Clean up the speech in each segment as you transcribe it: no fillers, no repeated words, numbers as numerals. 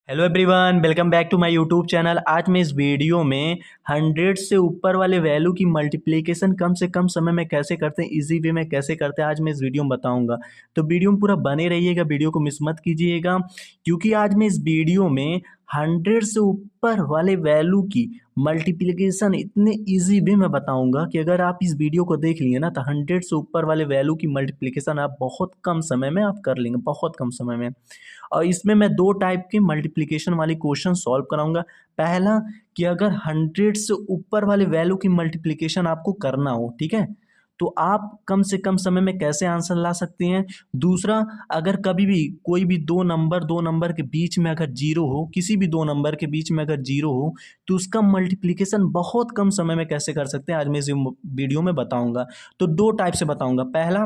Hello everyone, welcome back to my YouTube channel. आज मैं इस वीडियो में 100 से ऊपर वाले वैल्यू की मल्टीप्लिकेशन कम से कम समय में कैसे करते हैं, इजी वे में कैसे करते हैं, आज मैं इस वीडियो में बताऊंगा। तो वीडियो में पूरा बने रहिएगा, वीडियो को मिस मत कीजिएगा, क्योंकि आज मैं इस वीडियो में 100 से ऊपर वाले वैल्यू की मल्टीप्लिकेशन इतने इजी वे में बताऊंगा कि अगर आप इस वीडियो को देख लिए ना तो 100 से ऊपर वाले वैल्यू की मल्टीप्लिकेशन आप बहुत कम समय में आप कर लेंगे, बहुत कम समय में। और इसमें मैं दो टाइप के मल्टीप्लिकेशन वाली क्वेश्चन सॉल्व कराऊंगा। पहला कि अगर 100 से ऊपर वाले वैल्यू की मल्टीप्लिकेशन आपको करना हो, ठीक है, तो आप कम से कम समय में कैसे आंसर ला सकते हैं। दूसरा, अगर कभी भी कोई भी दो नंबर के बीच में अगर जीरो हो, किसी भी दो नंबर के बीच में अगर जीरो हो, तो उसका मल्टीप्लिकेशन बहुत कम समय में कैसे कर सकते हैं, आज मैं इस वीडियो में बताऊंगा। तो दो टाइप से बताऊंगा। पहला,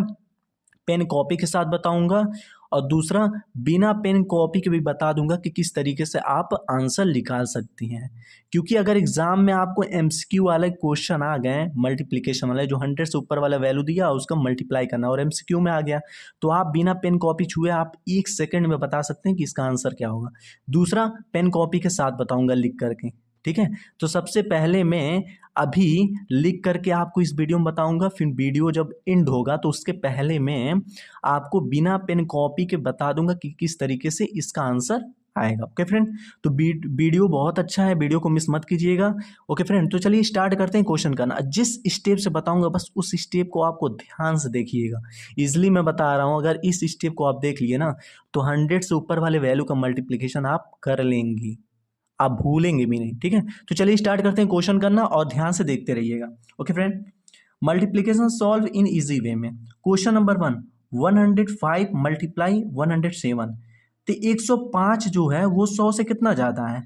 पेन कॉपी के साथ बताऊंगा, और दूसरा बिना पेन कॉपी के भी बता दूंगा कि किस तरीके से आप आंसर निकाल सकती हैं। क्योंकि अगर एग्जाम में आपको एमसीक्यू वाले क्वेश्चन आ गए, मल्टीप्लिकेशन वाले, जो 100 से ऊपर वाला वैल्यू दिया उसका मल्टीप्लाई करना और एमसीक्यू में आ गया, तो आप बिना पेन कॉपी छुए आप 1 सेकंड में बता सकते हैं कि इसका आंसर क्या होगा। दूसरा, पेन कॉपी के साथ बताऊंगा लिख करके, ठीक है। तो सबसे पहले मैं अभी लिख करके आपको इस वीडियो में बताऊंगा, फिर वीडियो जब एंड होगा तो उसके पहले मैं आपको बिना पेन कॉपी के बता दूंगा कि किस तरीके से इसका आंसर आएगा। ओके फ्रेंड, तो वीडियो बहुत अच्छा है, वीडियो को मिस मत कीजिएगा। ओके फ्रेंड, तो चलिए स्टार्ट करते हैं क्वेश्चन करना। जिस स्टेप से बताऊंगा बस उस स्टेप को आपको ध्यान से देखिएगा। इजिली मैं बता रहा हूं, अगर इस स्टेप को आप देख लिए ना तो 100 से ऊपर वाले वैल्यू का मल्टीप्लिकेशन आप कर लेंगी, आप भूलेंगे भी नहीं, ठीक है। तो चलिए स्टार्ट करते हैं क्वेश्चन करना और ध्यान से देखते रहिएगा। Okay friend, multiplication solve in easy way में। Question number 1, 105 multiply 107। तो 105 जो है वो 100 से कितना ज़्यादा है,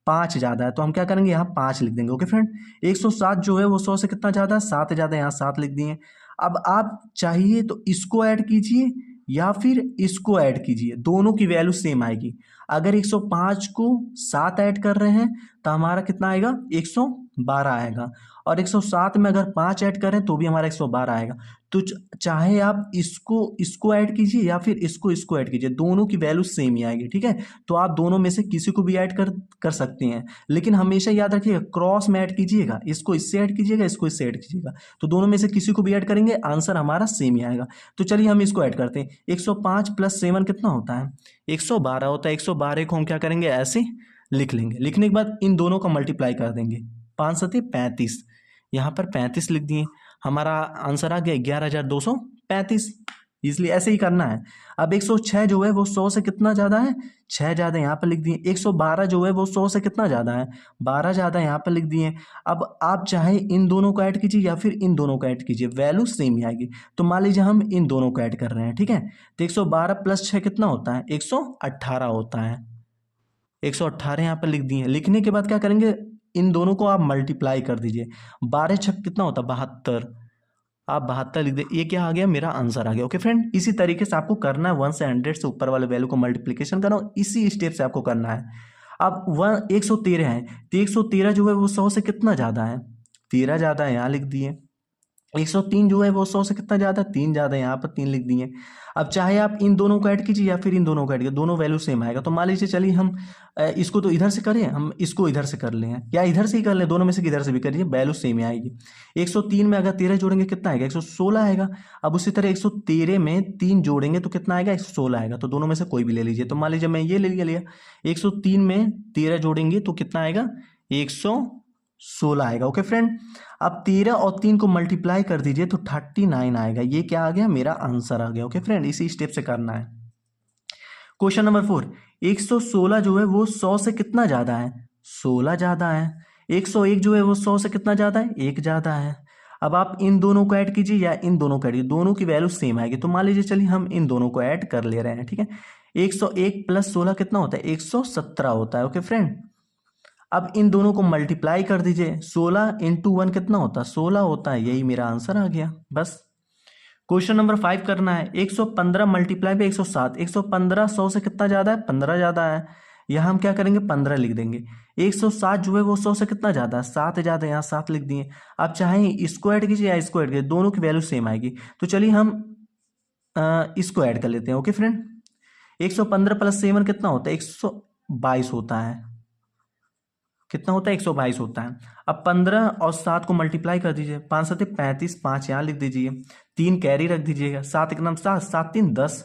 5 ज़्यादा है, तो हम क्या करेंगे यहाँ 5 लिख देंगे। ओके फ्रेंड, 107 जो है वो 100 से कितना ज़्यादा है, 7 ज़्यादा है, यहाँ 7 लिख दिए। अब आप चाहिए तो इसको ऐड कीजिए या फिर इसको ऐड कीजिए, दोनों की वैल्यू सेम आएगी। अगर 105 को 7 ऐड कर रहे हैं तो हमारा कितना आएगा, 112 आएगा। और 107 में अगर 5 ऐड करें तो भी हमारा 112 आएगा। तो चाहे आप इसको ऐड कीजिए या फिर इसको ऐड कीजिए, दोनों की वैल्यू सेम ही आएगी, ठीक है। तो आप दोनों में से किसी को भी ऐड कर सकते हैं, लेकिन हमेशा याद रखिएगा क्रॉस में ऐड कीजिएगा, इसको इससे ऐड कीजिएगा, इसको इससे ऐड कीजिएगा, तो दोनों में से किसी को भी ऐड करेंगे आंसर हमारा सेम ही आएगा। तो चलिए हम इसको ऐड करते हैं। 105 + 7 कितना होता है, 112 होता है। 112 को हम क्या करेंगे, ऐसे लिख लेंगे। लिखने के बाद इन दोनों का मल्टीप्लाई कर देंगे, 5 सते 35, यहाँ पर 35 लिख दिए, हमारा आंसर आ गया 11,235। इसलिए ऐसे ही करना है। अब 106 जो है वो 100 से कितना ज़्यादा है, 6 ज़्यादा, यहाँ पर लिख दिए। 112 जो है वो 100 से कितना ज़्यादा है, 12 ज़्यादा, यहाँ पर लिख दिए। अब आप चाहे इन दोनों को ऐड कीजिए या फिर इन दोनों को ऐड कीजिए, वैल्यू सेम ही आएगी। तो मान लीजिए हम इन दोनों को ऐड कर रहे हैं, ठीक है। तो 112 + 6 कितना होता है, 118 होता है। 118 यहाँ पर लिख दिए। लिखने के बाद क्या करेंगे, इन दोनों को आप मल्टीप्लाई कर दीजिए। 12 छक कितना होता है, 72, आप 72 लिख दे। ये क्या आ गया, मेरा आंसर आ गया। ओके फ्रेंड, इसी तरीके से आपको करना है, 1 से 100 से ऊपर वाले वैल्यू को मल्टीप्लिकेशन करना, इसी स्टेप से आपको करना है। अब 113 है, तो 113 जो है वो 100 से कितना ज़्यादा है, 13 ज़्यादा है, यहाँ लिख दिए। 103 जो है वो 100 से कितना ज़्यादा, 3 ज़्यादा है, यहाँ पर 3 लिख दिए। अब चाहे आप इन दोनों को ऐड कीजिए या फिर इन दोनों को ऐड कीजिए, दोनों वैल्यू सेम आएगा। तो मान लीजिए चलिए हम इसको तो इधर से करें, हम इसको इधर से कर लें या इधर से ही कर लें, दोनों में से इधर से भी करिए, वैल्यू सेम ही आएगी। 103 में अगर 13 जोड़ेंगे कितना आएगा, 116 आएगा। अब उसी तरह 113 में 3 जोड़ेंगे तो कितना आएगा, 116 आएगा। तो दोनों में से कोई भी ले लीजिए। तो मान लीजिए मैं ये ले लिया, 103 में 13 जोड़ेंगे तो कितना आएगा, 116 आएगा। ओके फ्रेंड, अब 13 और 3 को मल्टीप्लाई कर दीजिए तो 39 आएगा। ये क्या आ गया, मेरा आंसर आ गया। ओके फ्रेंड, इसी स्टेप से करना है। क्वेश्चन नंबर 4, 116 जो है वो 100 से कितना ज्यादा है, 16 ज्यादा है। 101 जो है वो 100 से कितना ज्यादा है, 1 ज्यादा है। अब आप इन दोनों को ऐड कीजिए या इन दोनों को ऐड कीजिए, दोनों की वैल्यू सेम आएगी। तो मान लीजिए चलिए हम इन दोनों को ऐड कर ले रहे हैं, ठीक है। 101 + 16 कितना होता है, 117 होता है। ओके फ्रेंड, अब इन दोनों को मल्टीप्लाई कर दीजिए, 16 × 1 कितना होता है, 16 होता है। यही मेरा आंसर आ गया, बस। क्वेश्चन नंबर 5 करना है। 115 मल्टीप्लाई बाई 107, 115 100 से कितना ज्यादा है, 15 ज्यादा है। यहाँ हम क्या करेंगे, 15 लिख देंगे। 107 जो है वो 100 से कितना ज्यादा है, 7 ज्यादा है, यहाँ 7 लिख दिए। आप चाहे इसको ऐड कीजिए या इसको ऐड कीजिए, दोनों की वैल्यू सेम आएगी। तो चलिए हम इसको ऐड कर लेते हैं। ओके फ्रेंड, 115 + 7 कितना होता है, 122 होता है। कितना होता है? 122 होता है। अब 15 और 7 को मल्टीप्लाई कर दीजिए, 5 7 35, 5 यहाँ लिख दीजिए, 3 कैरी रख दीजिएगा, 7 एक नम 7, 7 3 10।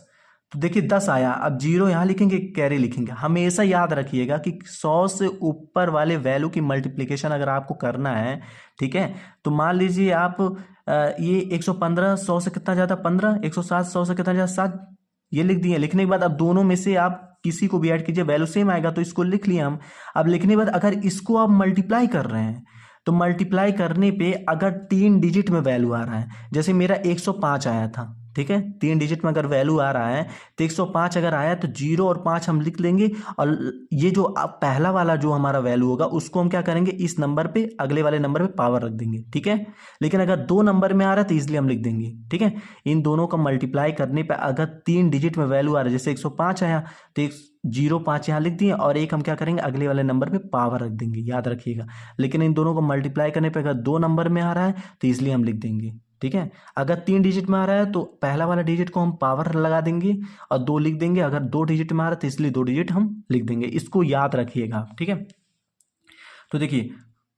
तो देखिए 10 आया। अब 0 यहाँ लिखेंगे, कैरी लिखेंगे। हमेशा याद रखिएगा कि 100 से ऊपर वाले वैल्यू की मल्टीप्लिकेशन अगर आपको करना है, ठीक है, तो मान लीजिए आप ये 115 100 से कितना ज़्यादा 15, 107 100 से कितना ज़्यादा 7, ये लिख दिए। लिखने के बाद अब दोनों में से आप किसी को भी ऐड कीजिए, वैल्यू सेम आएगा, तो इसको लिख लिया हम। अब लिखने के बाद अगर इसको आप मल्टीप्लाई कर रहे हैं, तो मल्टीप्लाई करने पे अगर 3 डिजिट में वैल्यू आ रहा है, जैसे मेरा 105 आया था, ठीक है, 3 डिजिट में अगर वैल्यू आ रहा है तो 105 अगर आया तो 0 और 5 हम लिख लेंगे, और ये जो अब पहला वाला जो हमारा वैल्यू होगा उसको हम क्या करेंगे, इस नंबर पे अगले वाले नंबर पे पावर रख देंगे, ठीक है। लेकिन अगर 2 नंबर में आ रहा है तो इसलिए हम लिख देंगे, ठीक है। इन दोनों का मल्टीप्लाई करने पे अगर 3 डिजिट में वैल्यू आ रहा है, जैसे 105 आया तो 0 5 यहाँ लिख दिए, और एक हम क्या करेंगे, अगले वाले नंबर पे पावर रख देंगे, याद रखिएगा। लेकिन इन दोनों को मल्टीप्लाई करने पे अगर 2 नंबर में आ रहा है तो इसलिए हम लिख देंगे, ठीक है। अगर 3 डिजिट में आ रहा है तो पहला वाला डिजिट को हम पावर लगा देंगे और 2 लिख देंगे। अगर 2 डिजिट में आ रहा है तो इसलिए 2 डिजिट हम लिख देंगे। इसको याद रखिएगा, ठीक है। तो देखिए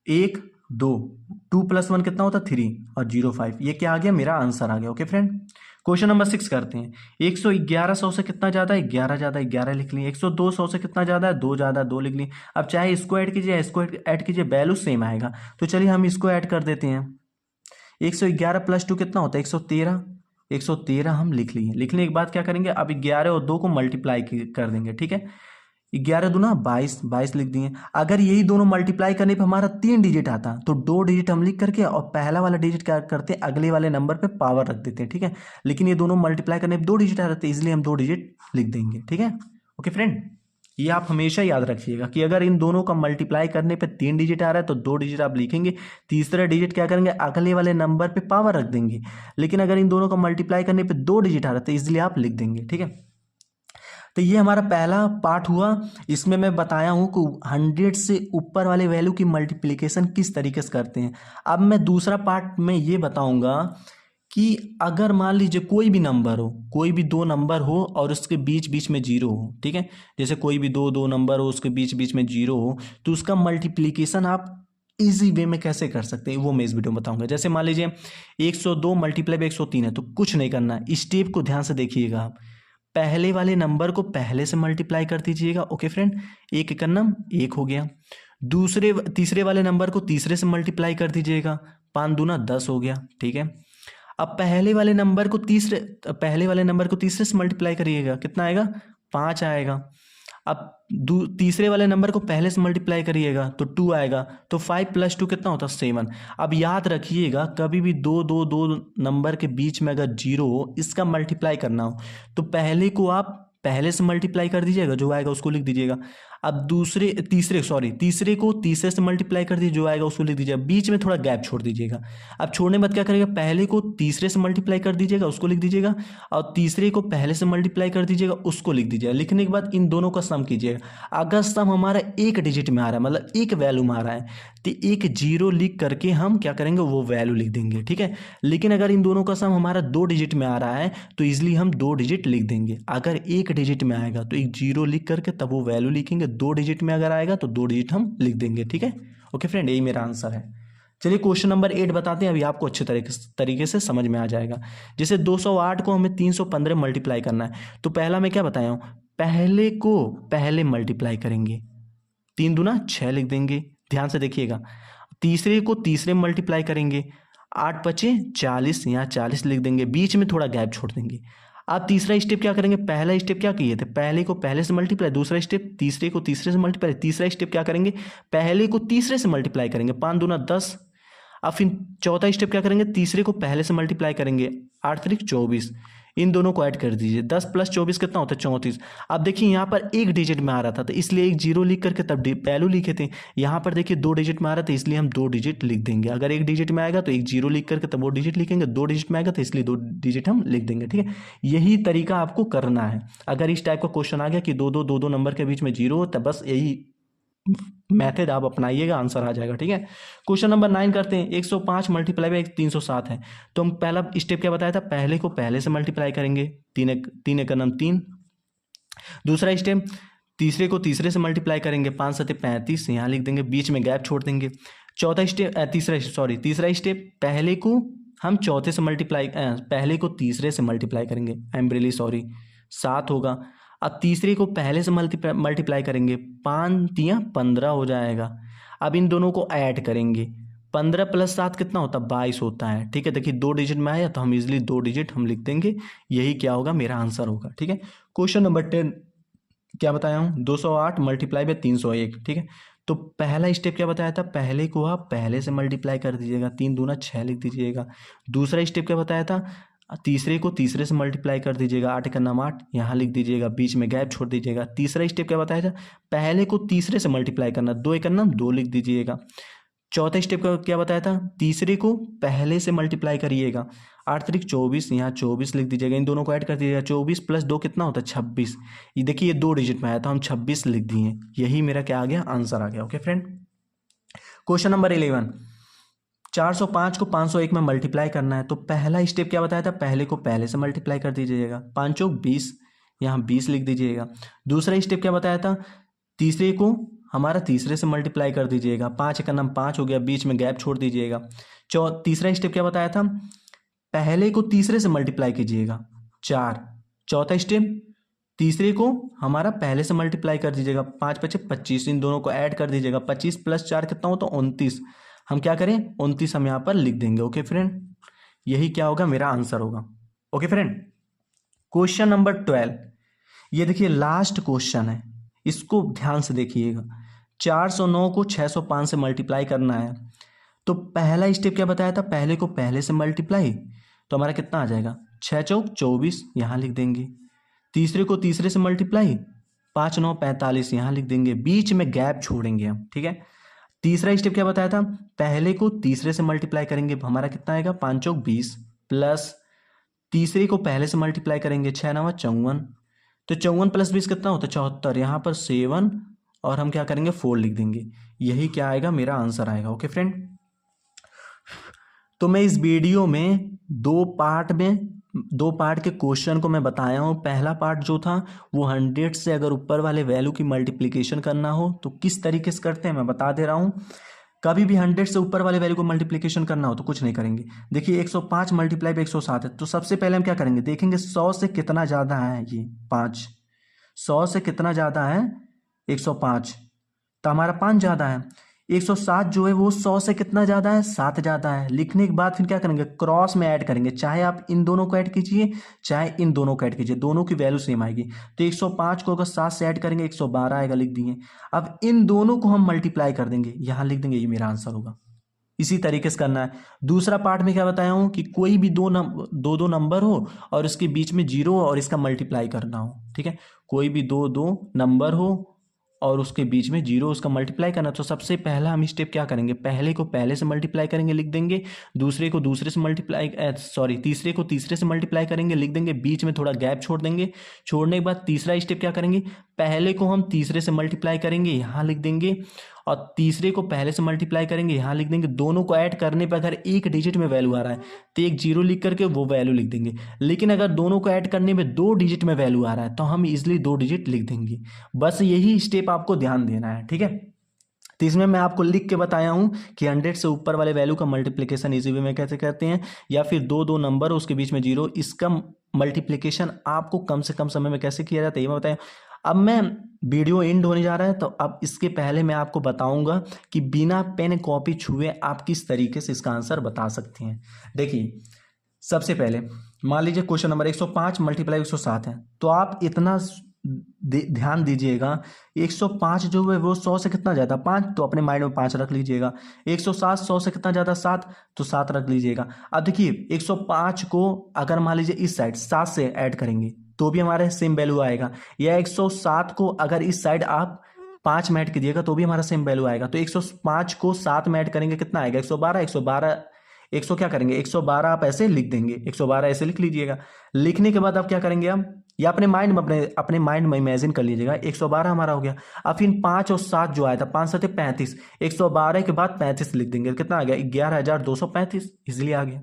1 2, 2 + 1 कितना होता है 3, और 0 5, ये क्या आ गया, मेरा आंसर आ गया। ओके फ्रेंड, क्वेश्चन नंबर 6 करते हैं। 111 100 से कितना ज्यादा है, 11 ज्यादा, 11 लिख लिए। 102 100 से कितना ज्यादा है, 2 ज्यादा, 2 लिख लिए। अब चाहे इसको ऐड कीजिए, इसको ऐड कीजिए, वैल्यू सेम आएगा। तो चलिए हम इसको ऐड कर देते हैं। 111 + 2 कितना होता है, 113, 113 हम लिख लिए। लिखने के बाद क्या करेंगे, अब 11 और 2 को मल्टीप्लाई कर देंगे, ठीक है। 11 दूना 22, 22 लिख दिए। अगर यही दोनों मल्टीप्लाई करने पे हमारा 3 डिजिट आता तो 2 डिजिट हम लिख करके और पहला वाला डिजिट क्या करते हैं, अगले वाले नंबर पे पावर रख देते हैं, ठीक है। लेकिन ये दोनों मल्टीप्लाई करने पे 2 डिजिट आ रहे थे, इसलिए हम 2 डिजिट लिख देंगे, ठीक है। ओके फ्रेंड, ये आप हमेशा याद रखिएगा कि अगर इन दोनों का मल्टीप्लाई करने पे 3 डिजिट आ रहा है तो 2 डिजिट आप लिखेंगे, तीसरा डिजिट क्या करेंगे, अगले वाले नंबर पे पावर रख देंगे। लेकिन अगर इन दोनों का मल्टीप्लाई करने पे 2 डिजिट आ रहा है तो इसलिए आप लिख देंगे, ठीक है। तो ये हमारा पहला पार्ट हुआ। इसमें मैं बताया हूँ कि 100 से ऊपर वाले वैल्यू की मल्टीप्लिकेशन किस तरीके से करते हैं। अब मैं दूसरा पार्ट में ये बताऊंगा कि अगर मान लीजिए कोई भी नंबर हो, कोई भी 2 नंबर हो और उसके बीच बीच में 0 हो, ठीक है, जैसे कोई भी दो नंबर हो उसके बीच बीच में 0 हो, तो उसका मल्टीप्लिकेशन आप इजी वे में कैसे कर सकते हैं वो मैं इस वीडियो में बताऊंगा। जैसे मान लीजिए 102 × 103 है, तो कुछ नहीं करना, स्टेप को ध्यान से देखिएगा आप। पहले वाले नंबर को पहले से मल्टीप्लाई कर दीजिएगा। ओके फ्रेंड, 1 एक नम 1 हो गया। तीसरे वाले नंबर को तीसरे से मल्टीप्लाई कर दीजिएगा, 5 दूना 10 हो गया, ठीक है। अब पहले वाले नंबर को तीसरे से मल्टीप्लाई करिएगा, कितना आएगा, 5 आएगा। अब तीसरे वाले नंबर को पहले से मल्टीप्लाई करिएगा तो 2 आएगा। तो 5 + 2 कितना होता है, 7। अब याद रखिएगा कभी भी दो नंबर के बीच में अगर 0 हो, इसका मल्टीप्लाई करना हो तो पहले को आप पहले से मल्टीप्लाई कर दीजिएगा, जो आएगा उसको लिख दीजिएगा। अब तीसरे को तीसरे से मल्टीप्लाई कर दीजिए, जो आएगा उसको लिख दीजिएगा। बीच में थोड़ा गैप छोड़ दीजिएगा। अब छोड़ने के बाद क्या करिएगा, पहले को तीसरे से मल्टीप्लाई कर दीजिएगा, उसको लिख दीजिएगा, और तीसरे को पहले से मल्टीप्लाई कर दीजिएगा, उसको लिख दीजिएगा। लिखने के बाद इन दोनों का सम कीजिएगा। अगर सम हमारा 1 डिजिट में आ रहा है, मतलब एक वैल्यू में आ रहा है, तो एक 0 लिख करके हम क्या करेंगे, वो वैल्यू लिख देंगे, ठीक है। लेकिन अगर इन दोनों का सम हमारा 2 डिजिट में आ रहा है तो इजिली हम 2 डिजिट लिख देंगे। अगर 1 डिजिट में आएगा तो एक 0 लिख करके तब वो वैल्यू लिखेंगे। 2 डिजिट में अगर आएगा तो 2 डिजिट हम लिख देंगे, ठीक है। ओके फ्रेंड, यही मेरा आंसर है। चलिए क्वेश्चन नंबर 8 बताते हैं, अभी आपको अच्छे तरीके से समझ में आ जाएगा। जैसे 208 को हमें 315 मल्टीप्लाई करना है, तो पहला मैं क्या बताया हूँ, पहले को पहले मल्टीप्लाई करेंगे, 3 दूना 6 लिख देंगे, ध्यान से देखिएगा। तीसरे को तीसरे मल्टीप्लाई करेंगे, 8 पचे 40, यहाँ 40 लिख देंगे, बीच में थोड़ा गैप छोड़ देंगे। अब तीसरा स्टेप क्या करेंगे, पहला स्टेप क्या किए थे, पहले को पहले से मल्टीप्लाई, दूसरा स्टेप तीसरे को तीसरे से मल्टीप्लाई, तीसरा स्टेप क्या करेंगे, पहले को तीसरे से मल्टीप्लाई करेंगे, 5 दूना 10। अब फिर चौथा स्टेप क्या करेंगे, तीसरे को पहले से मल्टीप्लाई करेंगे, 8 3 24, इन दोनों को ऐड कर दीजिए, 10 + 24 कितना होता है, 34। अब देखिए यहाँ पर 1 डिजिट में आ रहा था तो इसलिए एक 0 लिख करके तब वैल्यू लिखे थे। यहाँ पर देखिए 2 डिजिट में आ रहा था इसलिए हम 2 डिजिट लिख देंगे। अगर 1 डिजिट में आएगा तो एक 0 लिख करके तब वो डिजिट लिखेंगे, 2 डिजिट में आएगा तो इसलिए 2 डिजिट हम लिख देंगे, ठीक है। यही तरीका आपको करना है। अगर इस टाइप का क्वेश्चन आ गया कि दो नंबर के बीच में 0 हो, तब बस यही मैथड आप अपनाइएगा, आंसर आ जाएगा, ठीक है। क्वेश्चन नंबर 9 करते हैं। 105 × 307 है, तो हम पहला स्टेप क्या बताया था, पहले को पहले से मल्टीप्लाई करेंगे, 3 × 1 = 3। दूसरा स्टेप तीसरे को तीसरे से मल्टीप्लाई करेंगे, 5 सते 35, यहाँ लिख देंगे, बीच में गैप छोड़ देंगे। चौथा स्टेप, तीसरा स्टेप, पहले को हम चौथे से मल्टीप्लाई, पहले को तीसरे से मल्टीप्लाई करेंगे, आई एम रियली सॉरी, 7 होगा। अब तीसरे को पहले से मल्टीप्लाई करेंगे, 5 तिया 15 हो जाएगा। अब इन दोनों को ऐड करेंगे, 15 + 7 कितना होता है, 22 होता है। ठीक है, देखिए 2 डिजिट में आया तो हम इजिली 2 डिजिट हम लिख देंगे, यही क्या होगा, मेरा आंसर होगा। ठीक है, क्वेश्चन नंबर 10 क्या बताया हूँ, 208 मल्टीप्लाई बाय 301। ठीक है, तो पहला स्टेप क्या बताया था, पहले को आप पहले से मल्टीप्लाई कर दीजिएगा, 3 दूना 6 लिख दीजिएगा। दूसरा स्टेप क्या बताया था, तीसरे को तीसरे से मल्टीप्लाई कर दीजिएगा, 8 का नाम 8 यहाँ लिख दीजिएगा, बीच में गैप छोड़ दीजिएगा। तीसरा स्टेप क्या बताया था, पहले को तीसरे से मल्टीप्लाई करना, 2 का नाम 2 लिख दीजिएगा। चौथा स्टेप का क्या बताया था, तीसरे को पहले से मल्टीप्लाई करिएगा, 8 3 24, यहाँ 24 लिख दीजिएगा, इन दोनों को ऐड कर दीजिएगा, 24 + 2 कितना होता है, 26। ये देखिए ये 2 डिजिट में आया था, हम 26 लिख दिए, यही मेरा क्या आ गया, आंसर आ गया। ओके फ्रेंड, क्वेश्चन नंबर 11, 405 को 501 में मल्टीप्लाई करना है, तो पहला स्टेप क्या बताया था, पहले को पहले से मल्टीप्लाई कर दीजिएगा, 5 चौक 20, यहाँ 20 लिख दीजिएगा। दूसरा स्टेप क्या बताया था, तीसरे को हमारा तीसरे से मल्टीप्लाई कर दीजिएगा, 5 का नाम 5 हो गया, बीच में गैप छोड़ दीजिएगा। तीसरा स्टेप क्या बताया था, पहले को तीसरे से मल्टीप्लाई कीजिएगा, 4। चौथा स्टेप, तीसरे को हमारा पहले से मल्टीप्लाई कर दीजिएगा, 5 × 5 = 25, इन दोनों को ऐड कर दीजिएगा, 25 + 4 कितना होता है, 29। हम क्या करें, 29 हम यहाँ पर लिख देंगे। ओके फ्रेंड, यही क्या होगा, मेरा आंसर होगा। ओके फ्रेंड, क्वेश्चन नंबर 12, ये देखिए लास्ट क्वेश्चन है, इसको ध्यान से देखिएगा। 409 को 605 से मल्टीप्लाई करना है, तो पहला स्टेप क्या बताया था, पहले को पहले से मल्टीप्लाई, तो हमारा कितना आ जाएगा, 6 चौक 24, यहाँ लिख देंगे। तीसरे को तीसरे से मल्टीप्लाई, 5 9 45, यहाँ लिख देंगे, बीच में गैप छोड़ेंगे हम। ठीक है, तीसरा स्टेप क्या बताया था, पहले को तीसरे से मल्टीप्लाई करेंगे, हमारा कितना आएगा, 5 चौक 20, प्लस तीसरे को पहले से मल्टीप्लाई करेंगे, 6 9 54, तो 54 + 20 कितना होता है, 74, यहाँ पर 7 और हम क्या करेंगे, 4 लिख देंगे, यही क्या आएगा, मेरा आंसर आएगा। ओके फ्रेंड, तो मैं इस वीडियो में दो पार्ट के क्वेश्चन को मैं बताया हूँ। पहला पार्ट जो था वो 100 से अगर ऊपर वाले वैल्यू की मल्टीप्लिकेशन करना हो तो किस तरीके से करते हैं मैं बता दे रहा हूँ। कभी भी 100 से ऊपर वाले वैल्यू को मल्टीप्लिकेशन करना हो तो कुछ नहीं करेंगे। देखिए 105 मल्टीप्लाई बाय 107 है, तो सबसे पहले हम क्या करेंगे, देखेंगे 100 से कितना ज़्यादा है, ये 5, 100 से कितना ज़्यादा है, 105, तो हमारा 5 ज़्यादा है। 107 जो है वो 100 से कितना ज़्यादा है, 7 ज़्यादा है। लिखने के बाद फिर क्या करेंगे, क्रॉस में ऐड करेंगे, चाहे आप इन दोनों को ऐड कीजिए चाहे इन दोनों को ऐड कीजिए, दोनों की वैल्यू सेम आएगी। तो 105 को अगर 7 से ऐड करेंगे 112 आएगा, लिख दिए। अब इन दोनों को हम मल्टीप्लाई कर देंगे, यहाँ लिख देंगे, ये मेरा आंसर होगा। इसी तरीके से करना है। दूसरा पार्ट में क्या बताया हूँ कि कोई भी दो नंबर हो और इसके बीच में 0 हो और इसका मल्टीप्लाई करना हो। ठीक है, कोई भी दो नंबर हो और उसके बीच में 0 उसका मल्टीप्लाई करना। तो सबसे पहला हम स्टेप क्या करेंगे, पहले को पहले से मल्टीप्लाई करेंगे, लिख देंगे। दूसरे को दूसरे से तीसरे को तीसरे से मल्टीप्लाई करेंगे, लिख देंगे। बीच में थोड़ा गैप छोड़ देंगे। छोड़ने के बाद तीसरा स्टेप क्या करेंगे, पहले को हम तीसरे से मल्टीप्लाई करेंगे, यहाँ लिख देंगे, और तीसरे को पहले से मल्टीप्लाई करेंगे, यहाँ लिख देंगे। दोनों को ऐड करने पर अगर एक डिजिट में वैल्यू आ रहा है तो एक 0 लिख करके वो वैल्यू लिख देंगे। लेकिन अगर दोनों को ऐड करने में 2 डिजिट में वैल्यू आ रहा है तो हम इजिली 2 डिजिट लिख देंगे। बस यही स्टेप आपको ध्यान देना है। ठीक है, तो इसमें मैं आपको लिख के बताया हूं कि 100 से ऊपर वाले वैल्यू का मल्टीप्लिकेशन इजी वे में कैसे करते हैं, या फिर दो नंबर उसके बीच में 0, इसका मल्टीप्लिकेशन आपको कम से कम समय में कैसे किया जाता है ये मैं बताया। अब मैं वीडियो एंड होने जा रहा है, तो अब इसके पहले मैं आपको बताऊंगा कि बिना पेन कॉपी छुए आप किस तरीके से इसका आंसर बता सकते हैं। देखिए सबसे पहले मान लीजिए क्वेश्चन नंबर 105 मल्टीप्लाई 107 है, तो आप इतना ध्यान दीजिएगा, 105 जो है वो 100 से कितना ज़्यादा, 5, तो अपने माइंड में 5 रख लीजिएगा। 107 100 से कितना ज़्यादा, 7, तो 7 रख लीजिएगा। अब देखिए 105 को अगर मान लीजिए इस साइड 7 से ऐड करेंगे तो भी हमारे सेम वैल्यू आएगा, या 107 को अगर इस साइड आप 5 में ऐड कीजिएगा तो भी हमारा सेम वैल्यू आएगा। तो 105 को 7 में ऐड करेंगे कितना आएगा, 112 100 क्या करेंगे, 112 आप ऐसे लिख देंगे, 112 ऐसे लिख लीजिएगा। लिखने के बाद आप क्या करेंगे, हम या अपने माइंड में इमेजिन कर लीजिएगा, 112 हमारा हो गया। अब फिर 5 और 7 जो आया था, 5 7 35, 112 के बाद 35 लिख देंगे, कितना आ गया, 11,235, इजिली आ गया।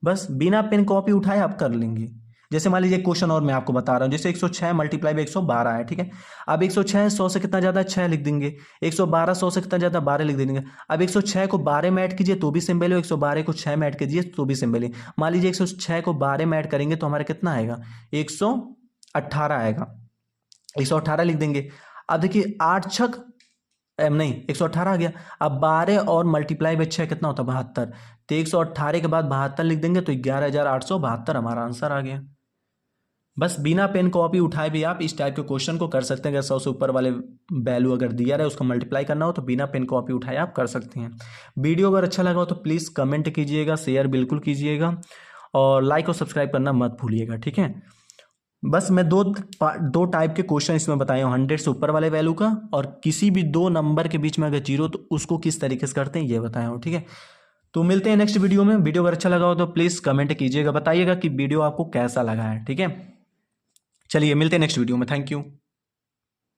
बस बिना पेन कॉपी उठाए आप कर लेंगे। जैसे मान लीजिए क्वेश्चन और मैं आपको बता रहा हूँ, जैसे 106 मल्टीप्लाई बाई 112 है, ठीक है। अब 106 100 से कितना ज़्यादा है, 6 लिख देंगे। 112 100 से कितना ज़्यादा, 12 लिख देंगे। अब 106 को 12 में ऐड कीजिए तो भी सिंबल है, 112 को 6 में ऐड कीजिए तो भी सिंबल है। मान लीजिए 106 को 12 में ऐड करेंगे तो हमारा कितना आएगा, 118 आएगा। 118 लिख देंगे। अब देखिए 8 छक नहीं, 118 आ गया। अब 12 और मल्टीप्लाई बाई 6 कितना होता है, 72। तो 118 के बाद 72 लिख देंगे तो 11,872 हमारा आंसर आ गया। बस बिना पेन कॉपी उठाए भी आप इस टाइप के क्वेश्चन को कर सकते हैं। अगर 100 से ऊपर वाले वैल्यू अगर दिया रहे उसको मल्टीप्लाई करना हो तो बिना पेन कॉपी उठाए आप कर सकते हैं। वीडियो अगर अच्छा लगा हो तो प्लीज़ कमेंट कीजिएगा, शेयर बिल्कुल कीजिएगा और लाइक और सब्सक्राइब करना मत भूलिएगा, ठीक है। बस मैं दो टाइप के क्वेश्चन इसमें बताया हूँ, 100 से ऊपर वाले वैल्यू का, और किसी भी दो नंबर के बीच में अगर जीरो तो उसको किस तरीके से करते हैं ये बताया हूँ, ठीक है। तो मिलते हैं नेक्स्ट वीडियो में। वीडियो अगर अच्छा लगा हो तो प्लीज़ कमेंट कीजिएगा, बताइएगा कि वीडियो आपको कैसा लगा है, ठीक है। चलिए मिलते हैं नेक्स्ट वीडियो में, थैंक यू।